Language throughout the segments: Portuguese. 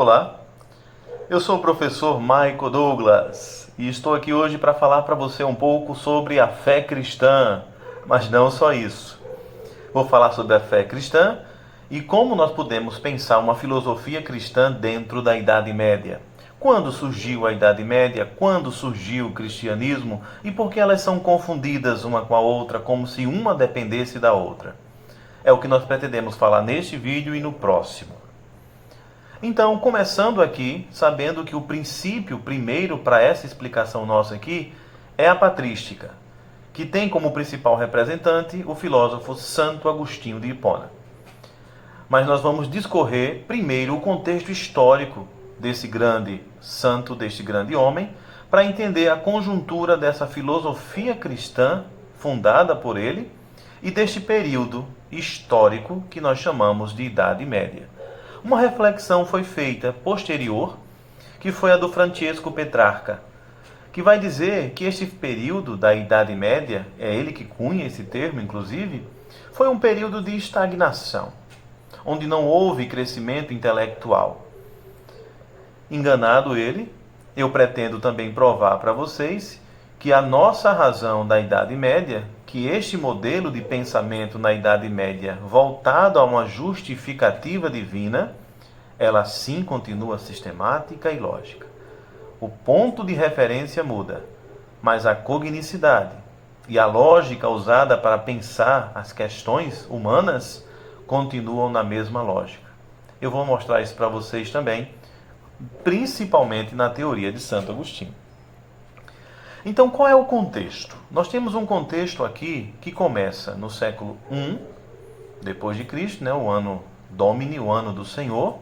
Olá, eu sou o professor Michael Douglas e estou aqui hoje para falar para você um pouco sobre a fé cristã, mas não só isso. Vou falar sobre a fé cristã e como nós podemos pensar uma filosofia cristã dentro da Idade Média. Quando surgiu a Idade Média? Quando surgiu o cristianismo? E por que elas são confundidas uma com a outra, como se uma dependesse da outra? É o que nós pretendemos falar neste vídeo e no próximo. Então, começando aqui, sabendo que o princípio primeiro para essa explicação nossa aqui é a patrística, que tem como principal representante o filósofo Santo Agostinho de Hipona. Mas nós vamos discorrer primeiro o contexto histórico desse grande santo, deste grande homem, para entender a conjuntura dessa filosofia cristã fundada por ele e deste período histórico que nós chamamos de Idade Média. Uma reflexão foi feita posterior, que foi a do Francesco Petrarca, que vai dizer que este período da Idade Média, é ele que cunha esse termo, inclusive, foi um período de estagnação, onde não houve crescimento intelectual. Enganado ele, eu pretendo também provar para vocês que a nossa razão da Idade Média, que este modelo de pensamento na Idade Média voltado a uma justificativa divina, ela sim continua sistemática e lógica. O ponto de referência muda, mas a cognicidade e a lógica usada para pensar as questões humanas continuam na mesma lógica. Eu vou mostrar isso para vocês também, principalmente na teoria de Santo Agostinho. Então, qual é o contexto? Nós temos um contexto aqui que começa no século I depois de Cristo, o ano Domini, o ano do Senhor,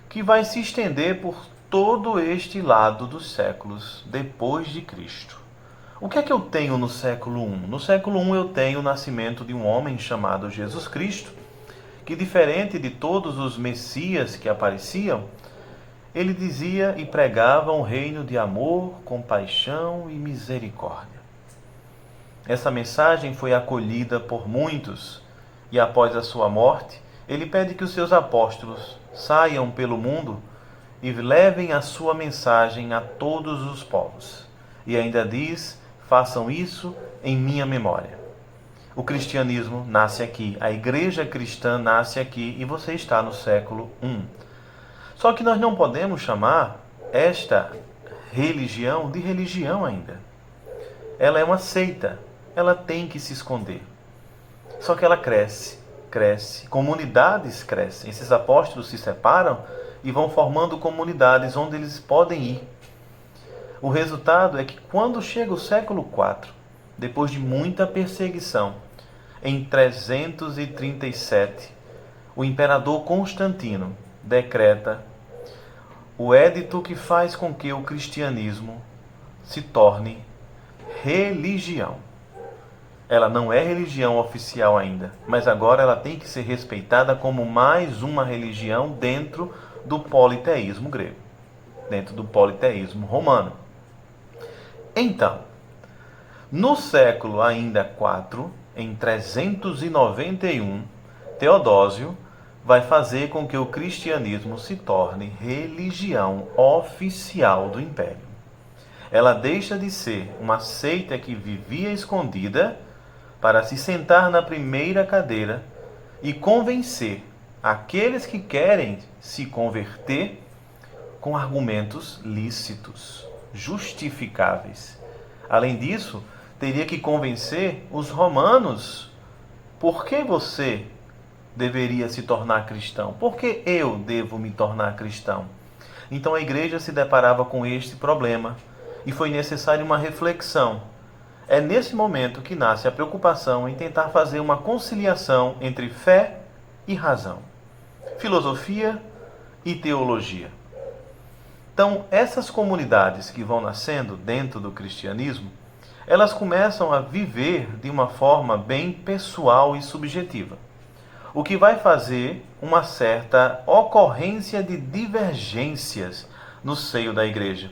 que vai se estender por todo este lado dos séculos depois de Cristo. O que é que eu tenho no século I? No século I eu tenho o nascimento de um homem chamado Jesus Cristo, que, diferente de todos os messias que apareciam, ele dizia e pregava um reino de amor, compaixão e misericórdia. Essa mensagem foi acolhida por muitos e, após a sua morte, ele pede que os seus apóstolos saiam pelo mundo e levem a sua mensagem a todos os povos. E ainda diz: façam isso em minha memória. O cristianismo nasce aqui, a igreja cristã nasce aqui e você está no século I. Só que nós não podemos chamar esta religião de religião ainda. Ela é uma seita, ela tem que se esconder. Só que ela cresce, comunidades crescem. Esses apóstolos se separam e vão formando comunidades onde eles podem ir. O resultado é que quando chega o século IV, depois de muita perseguição, em 337, o imperador Constantino decreta o édito que faz com que o cristianismo se torne religião. Ela não é religião oficial ainda, mas agora ela tem que ser respeitada como mais uma religião dentro do politeísmo grego, dentro do politeísmo romano. Então, no século ainda IV, em 391, Teodósio vai fazer com que o cristianismo se torne religião oficial do império. Ela deixa de ser uma seita que vivia escondida para se sentar na primeira cadeira e convencer aqueles que querem se converter com argumentos lícitos, justificáveis. Além disso, teria que convencer os romanos. Por que você deveria se tornar cristão? Por que eu devo me tornar cristão? Então a igreja se deparava com este problema e foi necessária uma reflexão. É nesse momento que nasce a preocupação em tentar fazer uma conciliação entre fé e razão, filosofia e teologia. Então, essas comunidades que vão nascendo dentro do cristianismo, elas começam a viver de uma forma bem pessoal e subjetiva, o que vai fazer uma certa ocorrência de divergências no seio da igreja,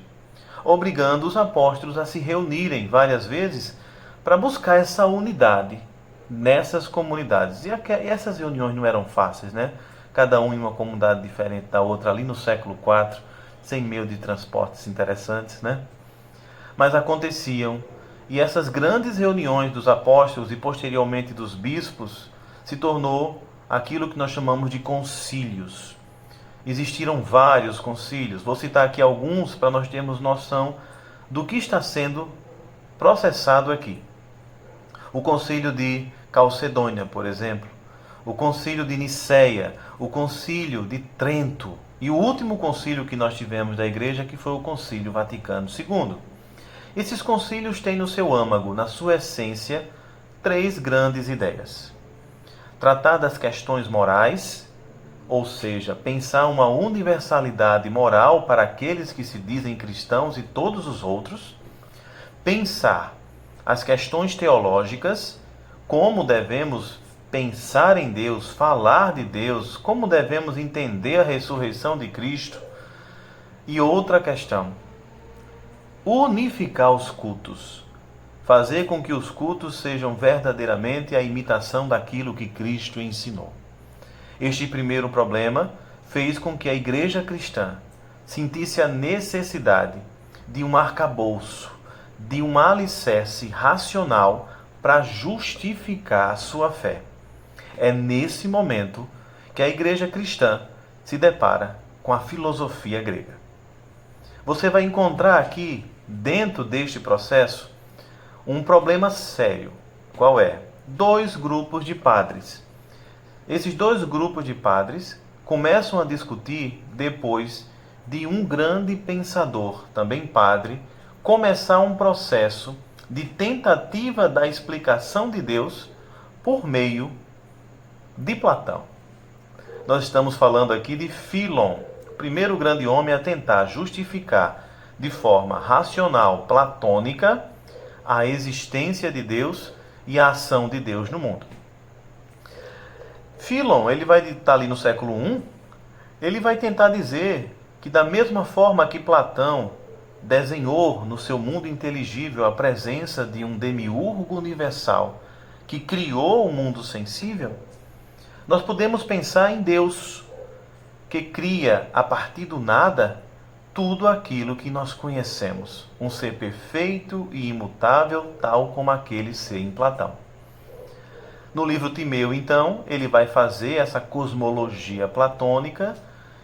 obrigando os apóstolos a se reunirem várias vezes para buscar essa unidade nessas comunidades. E essas reuniões não eram fáceis, né? cada um em uma comunidade diferente da outra, ali no século IV, sem meio de transportes interessantes, né? Mas aconteciam, e essas grandes reuniões dos apóstolos e posteriormente dos bispos se tornou aquilo que nós chamamos de concílios. Existiram vários concílios, vou citar aqui alguns para nós termos noção do que está sendo processado aqui. O concílio de Calcedônia, por exemplo, o concílio de Niceia, o concílio de Trento e o último concílio que nós tivemos da igreja, que foi o concílio Vaticano II. Esses concílios têm no seu âmago, na sua essência, três grandes ideias. Tratar das questões morais, ou seja, pensar uma universalidade moral para aqueles que se dizem cristãos e todos os outros. Pensar as questões teológicas, como devemos pensar em Deus, falar de Deus, como devemos entender a ressurreição de Cristo. E outra questão, unificar os cultos, fazer com que os cultos sejam verdadeiramente a imitação daquilo que Cristo ensinou. Este primeiro problema fez com que a igreja cristã sentisse a necessidade de um arcabouço, de um alicerce racional para justificar a sua fé. É nesse momento que a igreja cristã se depara com a filosofia grega. Você vai encontrar aqui, dentro deste processo, um problema sério. Qual é? Dois grupos de padres. Esses dois grupos de padres começam a discutir depois de um grande pensador, também padre, começar um processo de tentativa da explicação de Deus por meio de Platão. Nós estamos falando aqui de Filon, o primeiro grande homem a tentar justificar de forma racional, platônica, a existência de Deus e a ação de Deus no mundo. Filon, ele vai estar ali no século I, ele vai tentar dizer que da mesma forma que Platão desenhou no seu mundo inteligível a presença de um demiurgo universal que criou o mundo sensível, nós podemos pensar em Deus, que cria a partir do nada tudo aquilo que nós conhecemos, um ser perfeito e imutável, tal como aquele ser em Platão. No livro Timeu, então, ele vai fazer essa cosmologia platônica,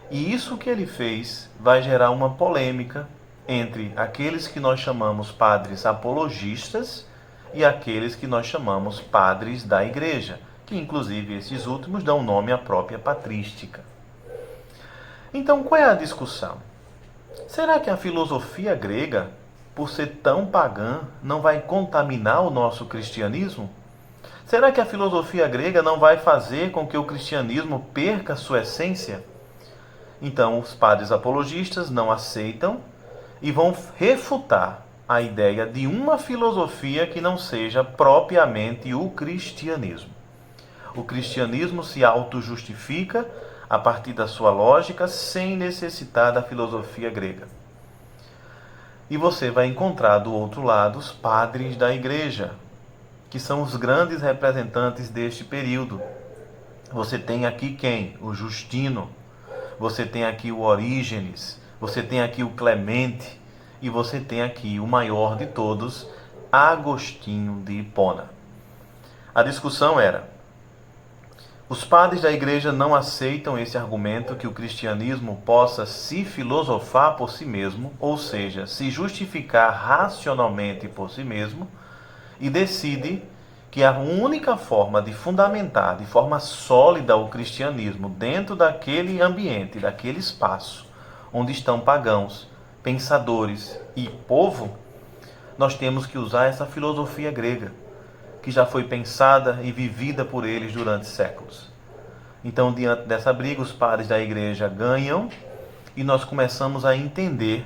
e isso que ele fez vai gerar uma polêmica entre aqueles que nós chamamos padres apologistas e aqueles que nós chamamos padres da igreja, que inclusive esses últimos dão nome à própria patrística. Então, qual é a discussão? Será que a filosofia grega, por ser tão pagã, não vai contaminar o nosso cristianismo? Será que a filosofia grega não vai fazer com que o cristianismo perca sua essência? Então, os padres apologistas não aceitam e vão refutar a ideia de uma filosofia que não seja propriamente o cristianismo. O cristianismo se auto-justifica a partir da sua lógica, sem necessitar da filosofia grega. E você vai encontrar do outro lado os padres da igreja, que são os grandes representantes deste período. Você tem aqui quem? O Justino. Você tem aqui o Orígenes. Você tem aqui o Clemente. E você tem aqui o maior de todos, Agostinho de Hipona. A discussão era: os padres da igreja não aceitam esse argumento que o cristianismo possa se filosofar por si mesmo, ou seja, se justificar racionalmente por si mesmo, e decide que a única forma de fundamentar de forma sólida o cristianismo dentro daquele ambiente, daquele espaço, onde estão pagãos, pensadores e povo, nós temos que usar essa filosofia grega, que já foi pensada e vivida por eles durante séculos. Então, diante dessa briga, os padres da igreja ganham e nós começamos a entender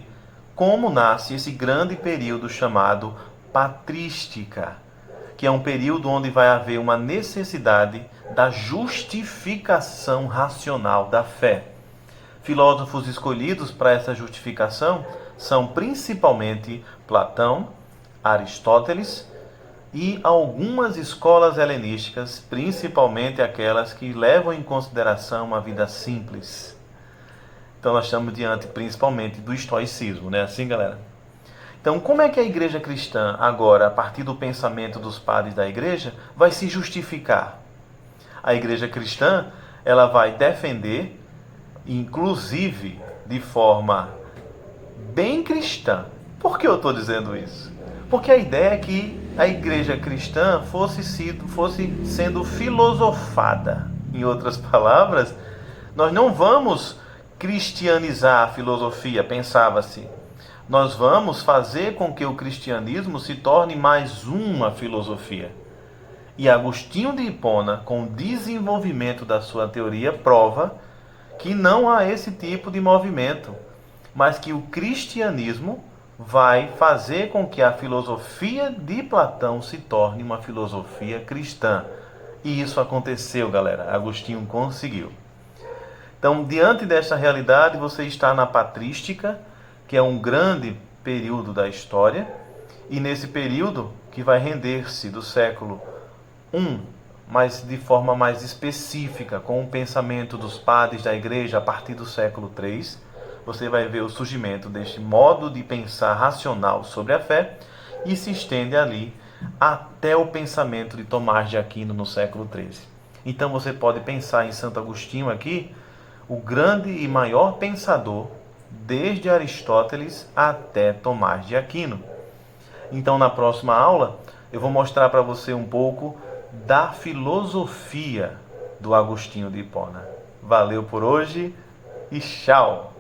como nasce esse grande período chamado patrística, que é um período onde vai haver uma necessidade da justificação racional da fé. Filósofos escolhidos para essa justificação são principalmente Platão, Aristóteles e algumas escolas helenísticas, principalmente aquelas que levam em consideração uma vida simples. Então nós estamos diante principalmente do estoicismo, né? Assim, galera? Então, como é que a igreja cristã, agora, a partir do pensamento dos padres da igreja, vai se justificar? A igreja cristã, ela vai defender, inclusive de forma bem cristã. Por que eu estou dizendo isso? Porque a ideia é que a igreja cristã fosse sendo filosofada. Em outras palavras, nós não vamos cristianizar a filosofia, pensava-se. Nós vamos fazer com que o cristianismo se torne mais uma filosofia. E Agostinho de Hipona, com o desenvolvimento da sua teoria, prova que não há esse tipo de movimento, mas que o cristianismo vai fazer com que a filosofia de Platão se torne uma filosofia cristã. E isso aconteceu, galera. Agostinho conseguiu. Então, diante desta realidade, você está na patrística, que é um grande período da história, e nesse período que vai render-se do século I, mas de forma mais específica, com o pensamento dos padres da igreja a partir do século III, você vai ver o surgimento deste modo de pensar racional sobre a fé e se estende ali até o pensamento de Tomás de Aquino no século XIII. Então você pode pensar em Santo Agostinho aqui, o grande e maior pensador desde Aristóteles até Tomás de Aquino. Então na próxima aula eu vou mostrar para você um pouco da filosofia do Agostinho de Hipona. Valeu por hoje e tchau!